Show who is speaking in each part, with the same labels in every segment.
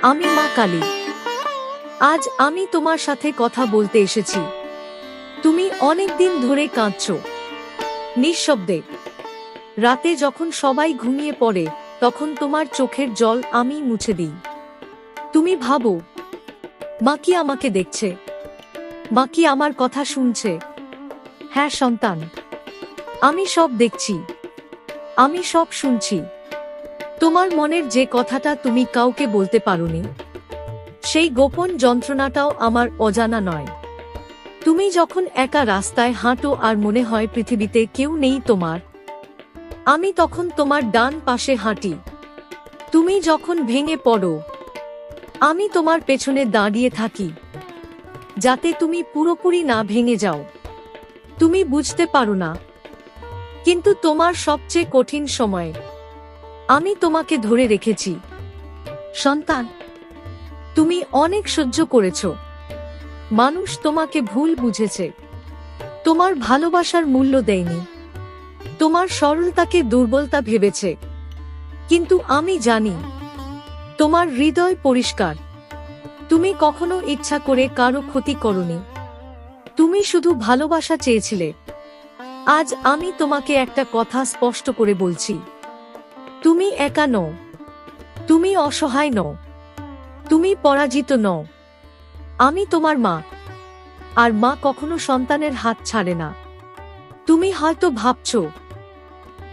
Speaker 1: আমি মা কালী। আজ আমি তোমার সাথে কথা বলতে এসেছি। তুমি অনেক দিন ধরে কাঁদছো নিঃশব্দে। রাতে যখন সবাই ঘুমিয়ে পড়ে তখন তোমার চোখের জল আমি মুছে দিই। তুমি ভাবো, মা কি আমাকে দেখছে? মা কি আমার কথা শুনছে? হ্যাঁ সন্তান, আমি সব দেখছি, আমি সব শুনছি। তোমার মনের যে কথাটা তুমি কাউকে বলতে পারোনি, সেই গোপন যন্ত্রণাটাও আমার অজানা নয়। তুমি যখন একা রাস্তায় হাঁটো আর মনে হয় পৃথিবীতে কেউ নেই তোমার, আমি তখন তোমার ডান পাশে হাঁটি। তুমি যখন ভেঙে পড়ো, আমি তোমার পেছনে দাঁড়িয়ে থাকি, যাতে তুমি পুরোপুরি না ভেঙে যাও। তুমি বুঝতে পারো না, কিন্তু তোমার সবচেয়ে কঠিন সময়ে আমি তোমাকে ধরে রেখেছি। সন্তান, তুমি অনেক সহ্য করেছ। মানুষ তোমাকে ভুল বুঝেছে, তোমার ভালোবাসার মূল্য দেয়নি, তোমার সরলতাকে দুর্বলতা ভেবেছে। কিন্তু আমি জানি, তোমার হৃদয় পরিষ্কার। তুমি কখনো ইচ্ছা করে কারো ক্ষতি করনি, তুমি শুধু ভালোবাসা চেয়েছিলে। আজ আমি তোমাকে একটা কথা স্পষ্ট করে বলছি, তুমি একা নও, তুমি অসহায় নও, তুমি পরাজিত নও। আমি তোমার মা, আর মা কখনো সন্তানের হাত ছাড়ে না। তুমি হয়তো ভাবছো,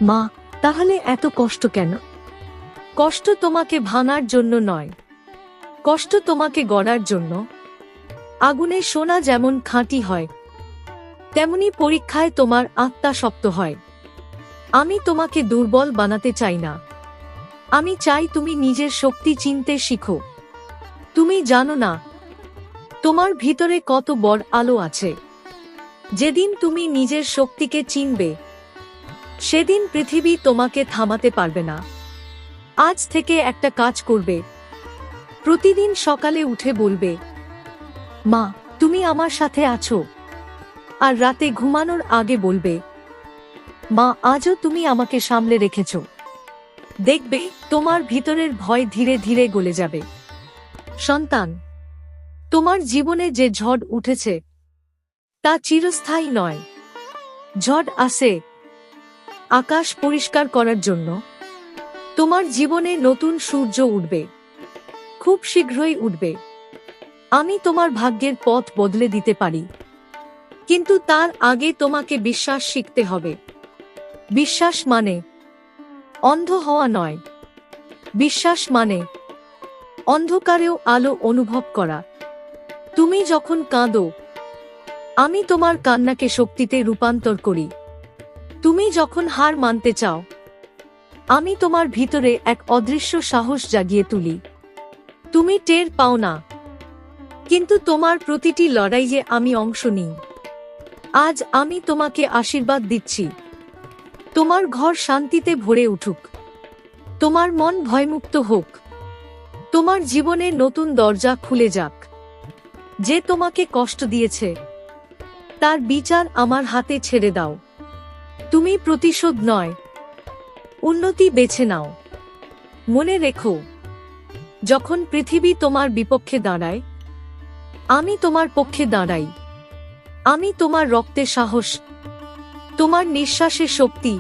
Speaker 1: মা তাহলে এত কষ্ট কেন? কষ্ট তোমাকে ভাঙার জন্য নয়, কষ্ট তোমাকে গড়ার জন্য। আগুনে সোনা যেমন খাঁটি হয়, তেমনি পরীক্ষায় তোমার আত্মা শক্ত হয়। আমি তোমাকে দুর্বল বানাতে চাই না, আমি চাই তুমি নিজের শক্তি চিনতে শিখো। তুমি জানো না, তোমার ভিতরে কত বড় আলো আছে। যেদিন তুমি নিজের শক্তিকে চিনবে, সেদিন পৃথিবী তোমাকে থামাতে পারবে না। আজ থেকে একটা কাজ করবে, প্রতিদিন সকালে উঠে বলবে, মা তুমি আমার সাথে আছো। আর রাতে ঘুমানোর আগে বলবে, মা আজও তুমি আমাকে সামলে রেখেছো। দেখবে তোমার ভিতরের ভয় ধীরে ধীরে গলে যাবে। সন্তান, তোমার জীবনে যে ঝড় উঠেছে তা চিরস্থায়ী নয়। ঝড় আসে আকাশ পরিষ্কার করার জন্য। তোমার জীবনে নতুন সূর্য উঠবে, খুব শীঘ্রই উঠবে। আমি তোমার ভাগ্যের পথ বদলে দিতে পারি, কিন্তু তার আগে তোমাকে বিশ্বাস শিখতে হবে। বিশ্বাস মানে অন্ধ হওয়া নয়, বিশ্বাস মানে অন্ধকারেও আলো অনুভব করা। তুমি যখন কাঁদো, আমি তোমার কান্নাকে শক্তিতে রূপান্তর করি। তুমি যখন হার মানতে চাও, আমি তোমার ভিতরে এক অদৃশ্য সাহস জাগিয়ে তুলি। তুমি টের পাও না, কিন্তু তোমার প্রতিটি লড়াইয়ে আমি অংশ নিই। আজ আমি তোমাকে আশীর্বাদ দিচ্ছি, তোমার ঘর শান্তিতে ভরে উঠুক, তোমার মন ভয়মুক্ত হোক, তোমার জীবনে নতুন দরজা খুলে যাক। যে তোমাকে কষ্ট দিয়েছে, তার বিচার আমার হাতে ছেড়ে দাও। তুমি প্রতিশোধ নয়, উন্নতি বেছে নাও। মনে রেখো, যখন পৃথিবী তোমার বিপক্ষে দাঁড়ায়, আমি তোমার পক্ষে দাঁড়াই। আমি তোমার রক্তে সাহস, তোমার নিঃশ্বাসে শক্তি,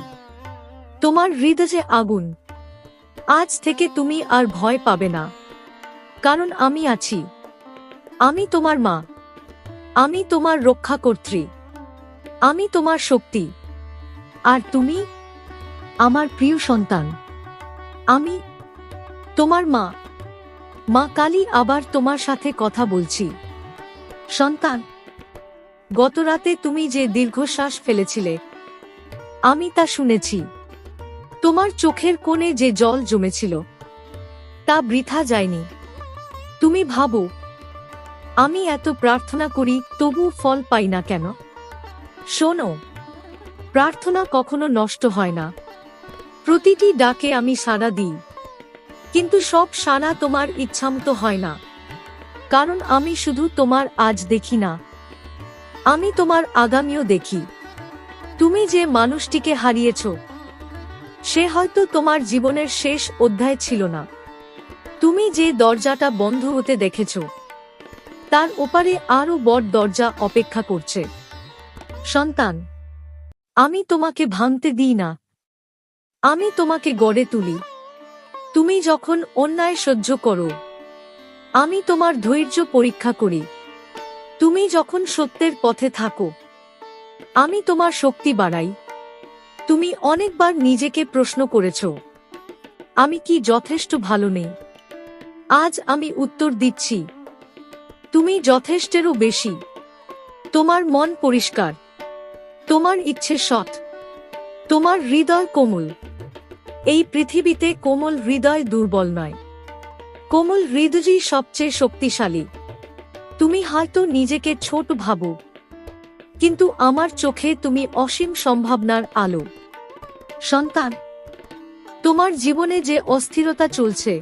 Speaker 1: তোমার হৃদয়ে আগুন। আজ থেকে তুমি আর ভয় পাবে না, কারণ আমি আছি। আমি তোমার মা, আমি তোমার রক্ষাকর্ত্রী, আমি তোমার শক্তি। আর তুমি আমার প্রিয় সন্তান। আমি তোমার মা, মা কালী আবার তোমার সাথে কথা বলছি। সন্তান, গতরাতে তুমি যে দীর্ঘশ্বাস ফেলেছিলে, আমি তা শুনেছি। তোমার চোখের কোণে যে জল জমেছিল, তা বৃথা যায়নি। তুমি ভাবো, আমি এত প্রার্থনা করি তবু ফল পাই না কেন? শোনো, প্রার্থনা কখনো নষ্ট হয় না। প্রতিটি ডাকে আমি সাড়া দিই, কিন্তু সব সাড়া তোমার ইচ্ছামতো হয় না। কারণ আমি শুধু তোমার আজ দেখি না, আমি তোমার আগামীও দেখি। তুমি যে মানুষটিকে হারিয়েছ, সে হয়তো তোমার জীবনের শেষ অধ্যায় ছিল না। তুমি যে দরজাটা বন্ধ হতে দেখেছ তার ওপারে আরো বড় দরজা অপেক্ষা করছে। সন্তান, আমি তোমাকে ভাঙতে দিই না, আমি তোমাকে গড়ে তুলি। তুমি যখন অন্যায় সহ্য করো, আমি তোমার ধৈর্য পরীক্ষা করি। তুমি যখন সত্যের পথে থাকো, আমি তোমার শক্তি বাড়াই। তুমি অনেকবার নিজেকে প্রশ্ন করেছ, আমি কি যথেষ্ট ভালো নেই? আজ আমি উত্তর দিচ্ছি, তুমি যথেষ্টেরও বেশি। তোমার মন পরিষ্কার, তোমার ইচ্ছে সৎ, তোমার হৃদয় কোমল। এই পৃথিবীতে কোমল হৃদয় দুর্বল নয়, কোমল হৃদয়ই সবচেয়ে শক্তিশালী। তুমি হয়তো নিজেকে ছোট ভাবো, কিন্তু আমার চোখে তুমি অসীম সম্ভাবনার আলো। সন্তান, তোমার জীবনে যে অস্থিরতা চলছে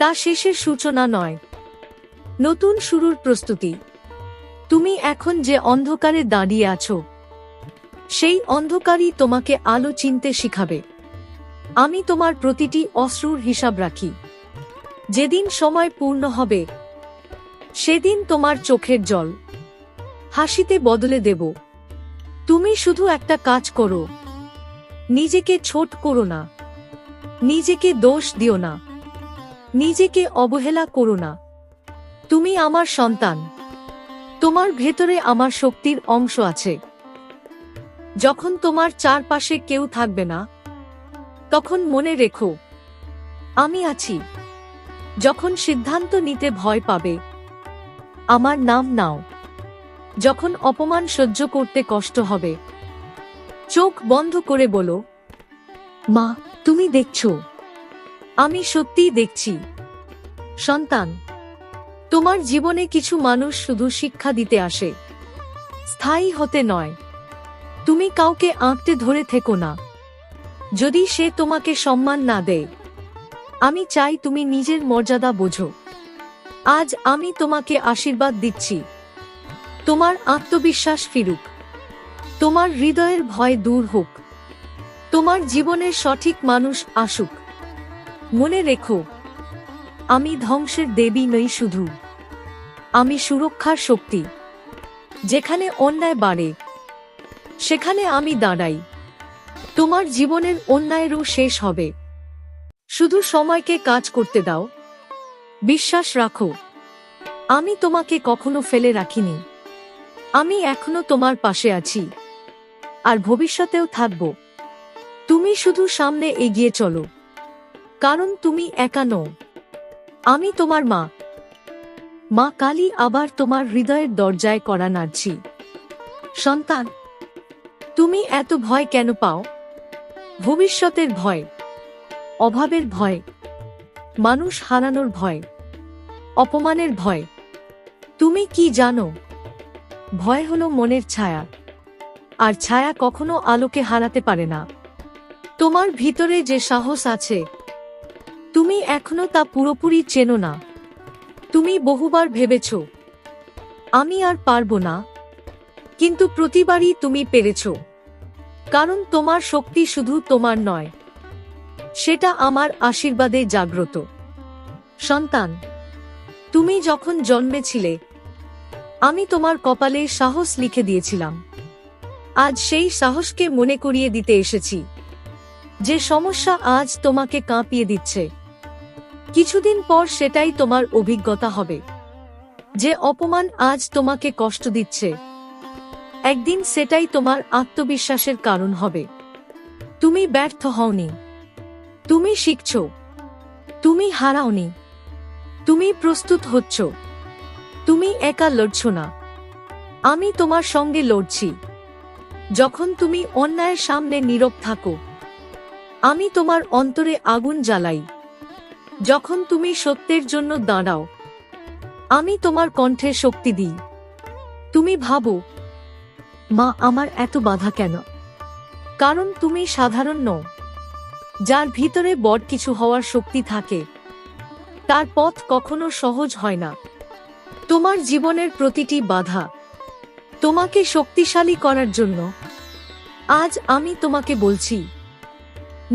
Speaker 1: তা শেষের সূচনা নয়, নতুন শুরুর প্রস্তুতি। তুমি এখন যে অন্ধকারে দাঁড়িয়ে আছো, সেই অন্ধকারই তোমাকে আলো চিনতে শিখাবে। আমি তোমার প্রতিটি অশ্রুর হিসাব রাখি। যেদিন সময় পূর্ণ হবে, সেদিন তোমার চোখের জল হাসিতে বদলে দেব। তুমি শুধু একটা কাজ করো, নিজেকে ছোট করো না, নিজেকে দোষ দিও না, নিজেকে অবহেলা করো না। তুমি আমার সন্তান, তোমার ভেতরে আমার শক্তির অংশ আছে। যখন তোমার চারপাশে কেউ থাকবে না, তখন মনে রেখো, আমি আছি। যখন সিদ্ধান্ত নিতে ভয় পাবে, আমার নাম নাও। যখন অপমান সহ্য করতে কষ্ট হবে, চোখ বন্ধ করে বলো, মা, তুমি দেখছো, আমি সত্যিই দেখছি। সন্তান, তোমার জীবনে কিছু মানুষ শুধু শিক্ষা দিতে আসে, স্থায়ী হতে নয়। তুমি কাউকে আঁকতে ধরে থেকো না, যদি সে তোমাকে সম্মান না দেয়। আমি চাই তুমি নিজের মর্যাদা বোঝো। আজ আমি তোমাকে আশীর্বাদ দিচ্ছি, তোমার আত্মবিশ্বাস ফিরুক, তোমার হৃদয়ের ভয় দূর হোক, তোমার জীবনের সঠিক মানুষ আসুক। মনে রেখো, আমি ধ্বংসের দেবী নই শুধু, আমি সুরক্ষার শক্তি। যেখানে অন্যায় বাড়ে, সেখানে আমি দাঁড়াই। তোমার জীবনের অন্যায়েরও শেষ হবে, শুধু সময়কে কাজ করতে দাও। বিশ্বাস রাখো, আমি তোমাকে কখনো ফেলে রাখিনি। আমি এখনো তোমার পাশে আছি, আর ভবিষ্যতেও থাকব। তুমি শুধু সামনে এগিয়ে চলো, কারণ তুমি একা নও। আমি তোমার মা, মা কালী আবার তোমার হৃদয়ের দরজায় কড়া নাড়ছি। সন্তান, তুমি এত ভয় কেন পাও? ভবিষ্যতের ভয়, অভাবের ভয়, মানুষ হারানোর ভয়, অপমানের ভয়। তুমি কি জানো? ভয় হলো মনের ছায়া, আর ছায়া কখনো আলোকে হারাতে পারে না। তোমার ভিতরে যে সাহস আছে, তুমি এখনো তা পুরোপুরি চেনো না। তুমি বহুবার ভেবেছ, আমি আর পারবো না, কিন্তু প্রতিবারই তুমি পেরেছ। কারণ তোমার শক্তি শুধু তোমার নয়, সেটা আমার আশীর্বাদে জাগ্রত। সন্তান, তুমি যখন জন্মেছিলে, আমি তোমার কপালে সাহস লিখে দিয়েছিলাম। আজ সেই সাহসকে মনে করিয়ে দিতে এসেছি। যে সমস্যা আজ তোমাকে কাঁপিয়ে দিচ্ছে, কিছুদিন পর সেটাই তোমার অভিজ্ঞতা হবে। যে অপমান আজ তোমাকে কষ্ট দিচ্ছে, একদিন সেটাই তোমার আত্মবিশ্বাসের কারণ হবে। তুমি ব্যর্থ হওনি, তুমি শিখছ। তুমি হারাওনি, তুমি প্রস্তুত হচ্ছ। তুমি একা লড়ছ না, আমি তোমার সঙ্গে লড়ছি। যখন তুমি অন্যায়ের সামনে নীরব থাকো, আমি তোমার অন্তরে আগুন জ্বালাই। যখন তুমি সত্যের জন্য দাঁড়াও, আমি তোমার কণ্ঠে শক্তি দিই। তুমি ভাবো, মা, আমার এত বাধা কেন? কারণ তুমি সাধারণ নও। যার ভিতরে বড় কিছু হওয়ার শক্তি থাকে, তার পথ কখনো সহজ হয় না। তোমার জীবনের প্রতিটি বাধা তোমাকে শক্তিশালী করার জন্য। আজ আমি তোমাকে বলছি,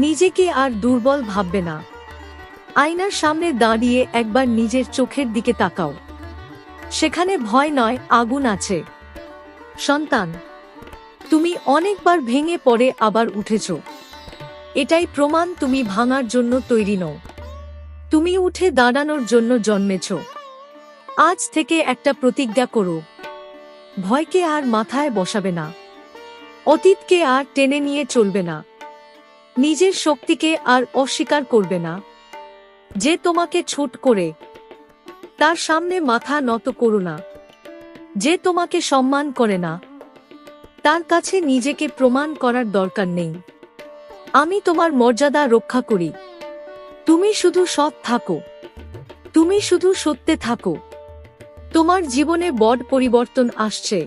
Speaker 1: নিজেকে আর দুর্বল ভাববে না। আয়নার সামনে দাঁড়িয়ে একবার নিজের চোখের দিকে তাকাও। সেখানে ভয় নয়, আগুন আছে। সন্তান, তুমি অনেকবার ভেঙে পড়ে আবার উঠেছ। এটাই প্রমাণ তুমি ভাঙার জন্য তৈরি নও, তুমি উঠে দাঁড়ানোর জন্য জন্মেছ। আজ থেকে একটা প্রতিজ্ঞা করো, ভয়কে আর মাথায় বসাবে না, অতীতকে আর টেনে নিয়ে চলবে না, নিজের শক্তিকে আর অস্বীকার করবে না। যে তোমাকে ছোট করে তার সামনে মাথা নত করো না। যে তোমাকে সম্মান করে না তার কাছে নিজেকে প্রমাণ করার দরকার নেই। আমি তোমার মর্যাদা রক্ষা করি। তুমি শুধু সৎ থাকো, তুমি শুধু সত্যে থাকো। তোমার জীবনে বড় পরিবর্তন আসছে।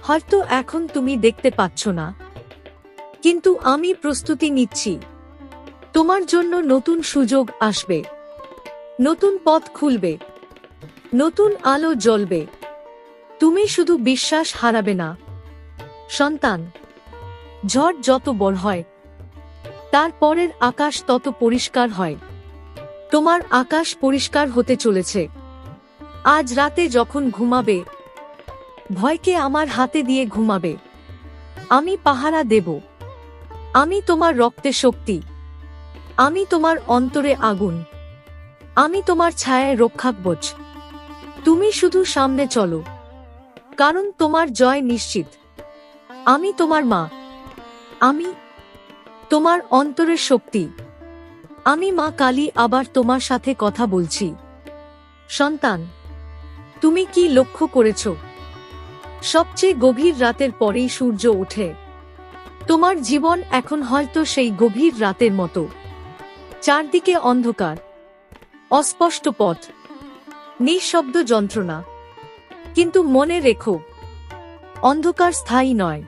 Speaker 1: হয়তো এখন তুমি দেখতে পাচ্ছ না, কিন্তু আমি প্রস্তুতি নিচ্ছি। তোমার জন্য নতুন সুযোগ আসবে, নতুন পথ খুলবে, নতুন আলো জ্বলবে। তুমি শুধু বিশ্বাস হারাবে না। সন্তান, ঝড় যত বড় হয় তারপরের আকাশ তত পরিষ্কার হয়। তোমার আকাশ পরিষ্কার হতে চলেছে। আজ রাতে যখন ঘুমাবে, ভয়কে আমার হাতে দিয়ে ঘুমাবে। আমি পাহারা দেব। আমি তোমার রক্তে শক্তি, আমি তোমার অন্তরে আগুন, আমি তোমার ছায়ায় রক্ষাকবচ। তুমি শুধু সামনে চলো, কারণ তোমার জয় নিশ্চিত। আমি তোমার মা, আমি তোমার অন্তরের শক্তি। আমি মা কালী আবার তোমার সাথে কথা বলছি। সন্তান, তুমি কি লক্ষ্য করেছ? সবচেয়ে গভীর রাতের পরেই সূর্য ওঠে। তোমার জীবন এখন হয়তো সেই গভীর রাতের মতো। চারদিকে অন্ধকার, অস্পষ্ট পথ, নিঃশব্দ যন্ত্রণা। কিন্তু মনে রেখো, অন্ধকার স্থায়ী নয়।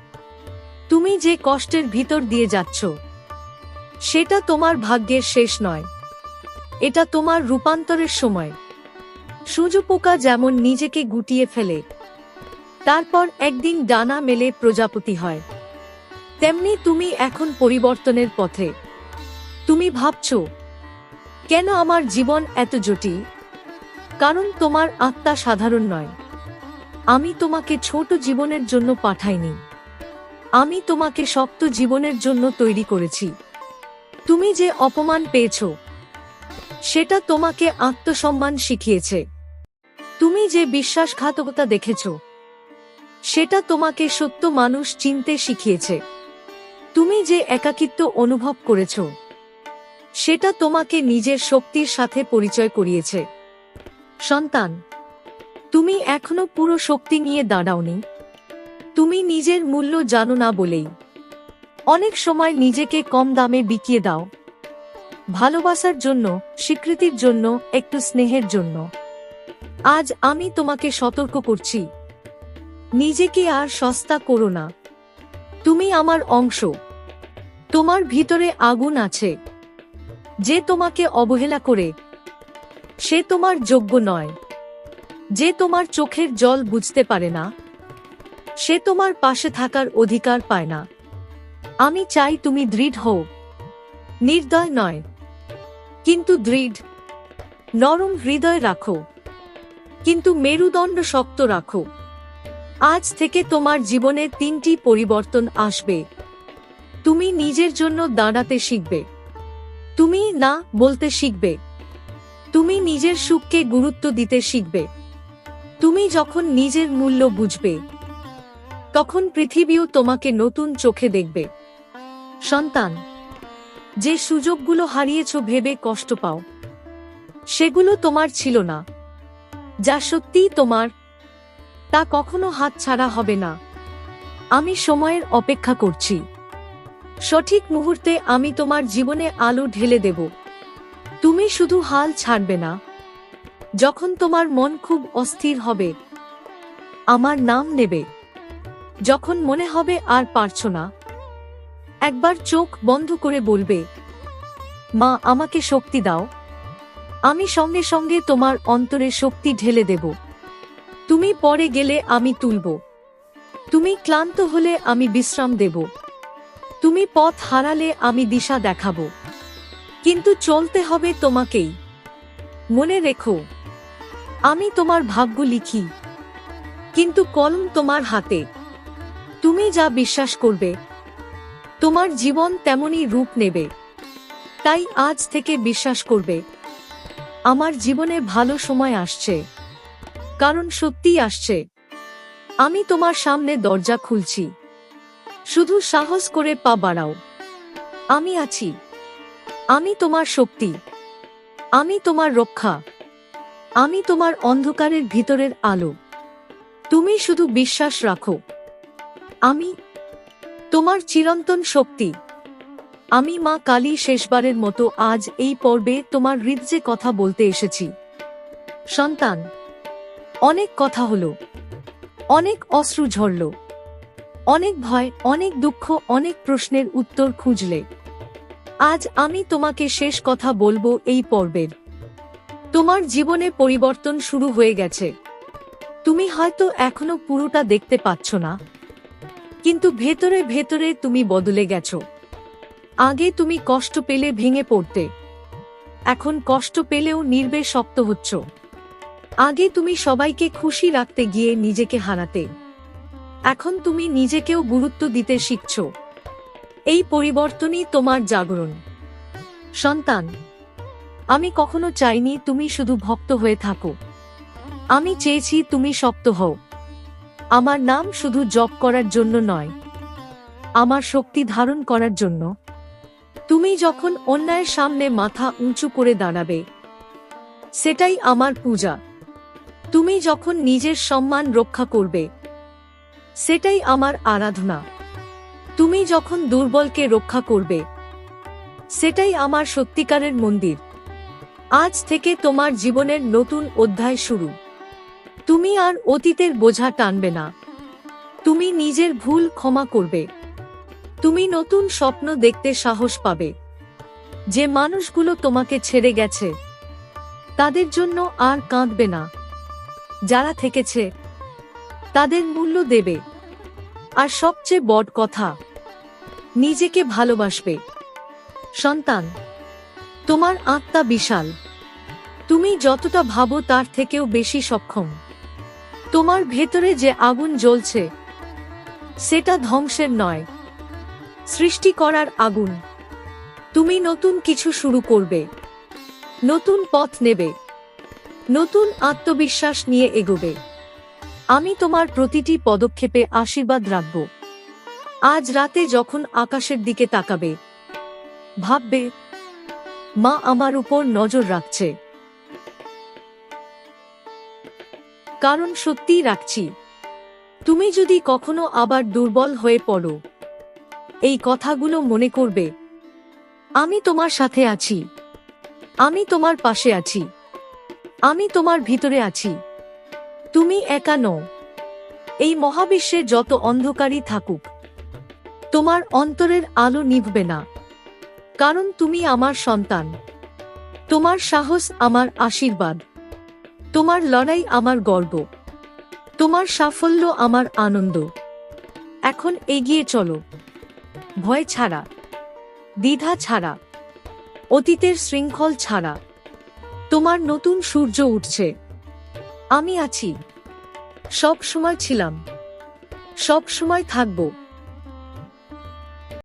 Speaker 1: তুমি যে কষ্টের ভিতর দিয়ে যাচ্ছ সেটা তোমার ভাগ্যের শেষ নয়, এটা তোমার রূপান্তরের সময়। সূর্যপোকা যেমন নিজেকে গুটিয়ে ফেলে, তারপর একদিন ডানা মেলে প্রজাপতি হয়, তেমনি তুমি এখন পরিবর্তনের পথে। তুমি ভাবছ, কেন আমার জীবন এত জটিল? কারণ তোমার আত্মা সাধারণ নয়। আমি তোমাকে ছোট জীবনের জন্য পাঠাইনি, আমি তোমাকে শক্ত জীবনের জন্য তৈরি করেছি। তুমি যে অপমান পেয়েছ সেটা তোমাকে আত্মসম্মান শিখিয়েছে। তুমি যে বিশ্বাসঘাতকতা দেখেছ সেটা তোমাকে সত্য মানুষ চিনতে শিখিয়েছে। তুমি যে একাকিত্ব অনুভব করেছ সেটা তোমাকে নিজের শক্তির সাথে পরিচয় করিয়েছে। সন্তান, তুমি এখনো পুরো শক্তি নিয়ে দাঁড়াওনি। তুমি নিজের মূল্য জানো না বলেই অনেক সময় নিজেকে কম দামে বিকিয়ে দাও। ভালোবাসার জন্য, স্বীকৃতির জন্য, একটু স্নেহের জন্য। আজ আমি তোমাকে সতর্ক করছি, নিজেকে আর সস্তা করো না। তুমি আমার অংশ, তোমার ভিতরে আগুন আছে। যে তোমাকে অবহেলা করে সে তোমার যোগ্য নয়। যে তোমার চোখের জল বুঝতে পারে না সে তোমার পাশে থাকার অধিকার পায় না। আমি চাই তুমি দৃঢ় হও, নির্দয় নয় কিন্তু দৃঢ়। নরম হৃদয় রাখো, কিন্তু মেরুদণ্ড শক্ত রাখো। আজ থেকে তোমার জীবনে 3টি পরিবর্তন আসবে। তুমি নিজের জন্য দাঁড়াতে শিখবে, তুমি না বলতে শিখবে, তুমি নিজের সুখকে গুরুত্ব দিতে শিখবে। তুমি যখন নিজের মূল্য বুঝবে তখন পৃথিবীও তোমাকে নতুন চোখে দেখবে। সন্তান, যে সুযোগগুলো হারিয়েছ ভেবে কষ্ট পাও সেগুলো তোমার ছিল না। যা সত্যিই তোমার তা কখনো হাতছাড়া হবে না। আমি সময়ের অপেক্ষা করছি। সঠিক মুহূর্তে আমি তোমার জীবনে আলো ঢেলে দেব। তুমি শুধু হাল ছাড়বে না। যখন তোমার মন খুব অস্থির হবে আমার নাম নেবে। যখন মনে হবে আর পারছো না একবার চোখ বন্ধ করে বলবে, মা আমাকে শক্তি দাও। আমি সঙ্গে সঙ্গে তোমার অন্তরে শক্তি ঢেলে দেব। তুমি পড়ে গেলে আমি তুলব, তুমি ক্লান্ত হলে আমি বিশ্রাম দেব, তুমি পথ হারালে আমি দিশা দেখাবো। কিন্তু চলতে হবে তোমাকেই। মনে রেখো, আমি তোমার ভাগ্য লিখি, কিন্তু কলম তোমার হাতে। তুমি যা বিশ্বাস করবে, তোমার জীবন তেমনই রূপ নেবে। তাই আজ থেকে বিশ্বাস করবে, আমার জীবনে ভালো সময় আসছে, কারণ সত্যিই আসছে। আমি তোমার সামনে দরজা খুলছি, শুধু সাহস করে পা বাড়াও। আমি আছি, আমি তোমার শক্তি, আমি তোমার রক্ষা, আমি তোমার অন্ধকারের ভিতরের আলো। তুমি শুধু বিশ্বাস রাখো, আমি তোমার চিরন্তন শক্তি। আমি মা কালী শেষবারের মতো আজ এই পর্বে তোমার হৃদয়ে কথা বলতে এসেছি। সন্তান, অনেক কথা হলো, অনেক অশ্রু ঝরল, অনেক ভয়, অনেক দুঃখ, অনেক প্রশ্নের উত্তর খুঁজলে। আজ আমি তোমাকে শেষ কথা বলবো এই পর্বের। তোমার জীবনে পরিবর্তন শুরু হয়ে গেছে। তুমি হয়তো এখনো পুরোটা দেখতে পাচ্ছ না, কিন্তু ভেতরে ভেতরে তুমি বদলে গেছো। আগে তুমি কষ্ট পেলে ভেঙে পড়তে, এখন কষ্ট পেলেও নির্বে শক্ত হচ্ছ। আগে তুমি সবাইকে খুশি রাখতে গিয়ে নিজেকে হারাতে, এখন তুমি নিজেকেও গুরুত্ব দিতে শিখছ। এই পরিবর্তনই তোমার জাগরণ। সন্তান, আমি কখনো চাইনি তুমি শুধু ভক্ত হয়ে থাকো। আমি চেয়েছি তুমি শক্ত হও। আমার নাম শুধু জপ করার জন্য নয়, আমার শক্তি ধারণ করার জন্য। তুমি যখন অন্যায়ের সামনে মাথা উঁচু করে দাঁড়াবে, সেটাই আমার পূজা। তুমি যখন নিজের সম্মান রক্ষা করবে, সেটাই আমার আরাধনা। তুমি যখন দুর্বলকে রক্ষা করবে, সেটাই আমার সত্যিকারের মন্দির। আজ থেকে তোমার জীবনের নতুন অধ্যায় শুরু। তুমি আর অতীতের বোঝা টানবে না। তুমি নিজের ভুল ক্ষমা করবে। তুমি নতুন স্বপ্ন দেখতে সাহস পাবে। যে মানুষগুলো তোমাকে ছেড়ে গেছে, তাদের জন্য আর কাঁদবে না। যারা থেকেছে, তাদের মূল্য দেবে। আর সবচেয়ে বড় কথা, নিজেকে ভালোবাসবে। সন্তান, তোমার আত্মা বিশাল। তুমি যতটা ভাবো তার থেকেও বেশি সক্ষম। তোমার ভেতরে যে আগুন জ্বলছে, সেটা ধ্বংসের নয়, সৃষ্টি করার আগুন। তুমি নতুন কিছু শুরু করবে, নতুন পথ নেবে, নতুন আত্মবিশ্বাস নিয়ে এগোবে। আমি তোমার প্রতিটি পদক্ষেপে আশীর্বাদ রাখব। আজ রাতে যখন আকাশের দিকে তাকাবে, ভাববে, মা আমার উপর নজর রাখছে। কারণ সত্যিই রাখছি। তুমি যদি কখনো আবার দুর্বল হয়ে পড়ো, এই কথাগুলো মনে করবে, আমি তোমার সাথে আছি, আমি তোমার পাশে আছি, আমি তোমার ভিতরে আছি। তুমি একা নও। এই মহাবিশ্বে যত অন্ধকারই থাকুক, তোমার অন্তরের আলো নিভবে না। কারণ তুমি আমার সন্তান। তোমার সাহস আমার আশীর্বাদ, তোমার লড়াই আমার গর্ব, তোমার সাফল্য আমার আনন্দ। এখন এগিয়ে চলো, ভয় ছাড়া, দ্বিধা ছাড়া, অতীতের শৃঙ্খল ছাড়া। তোমার নতুন সূর্য উঠছে। আমি আছি, সব সময় ছিলাম, সব সময় থাকবো।